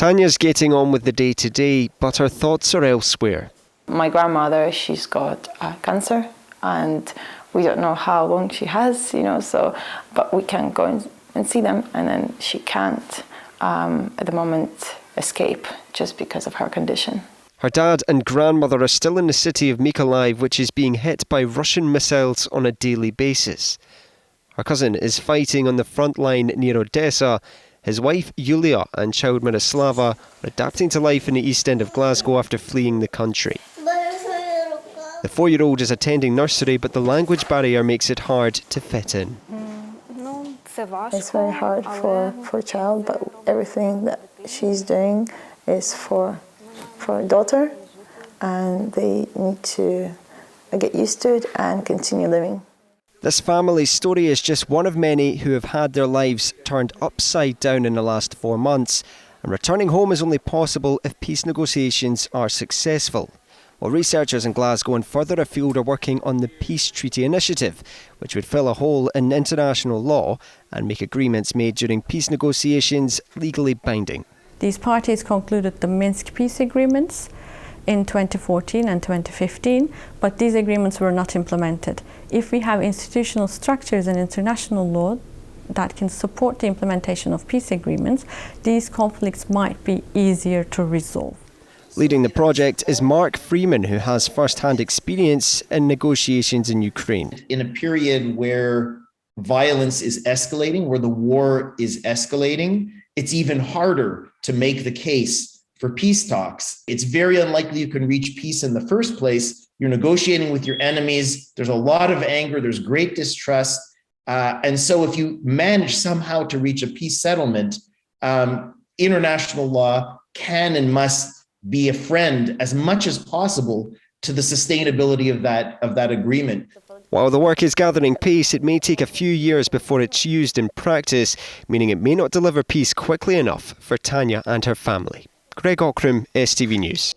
Tanya's getting on with the day-to-day, but her thoughts are elsewhere. My grandmother, she's got cancer, and we don't know how long she has, but we can go and see them, and then she can't, at the moment, escape just because of her condition. Her dad and grandmother are still in the city of Mykolaiv, which is being hit by Russian missiles on a daily basis. Her cousin is fighting on the front line near Odessa. His wife, Yulia, and child Miroslava are adapting to life in the east end of Glasgow after fleeing the country. The 4-year-old is attending nursery, but the language barrier makes it hard to fit in. It's very hard for a child, but everything that she's doing is for a daughter, and they need to get used to it and continue living. This family's story is just one of many who have had their lives turned upside down in the last 4 months, and returning home is only possible if peace negotiations are successful. Well, researchers in Glasgow and further afield are working on the Peace Treaty Initiative, which would fill a hole in international law and make agreements made during peace negotiations legally binding. These parties concluded the Minsk peace agreements in 2014 and 2015, but these agreements were not implemented. If we have institutional structures and international law that can support the implementation of peace agreements, these conflicts might be easier to resolve. Leading the project is Mark Freeman, who has first-hand experience in negotiations in Ukraine. In a period where violence is escalating, where the war is escalating, it's even harder to make the case for peace talks. It's very unlikely you can reach peace in the first place. You're negotiating with your enemies. There's a lot of anger. There's great distrust. And so if you manage somehow to reach a peace settlement, international law can and must be a friend as much as possible to the sustainability of that agreement. While the work is gathering pace, it may take a few years before it's used in practice, meaning it may not deliver peace quickly enough for Tanya and her family. Greg Ockrim, STV News.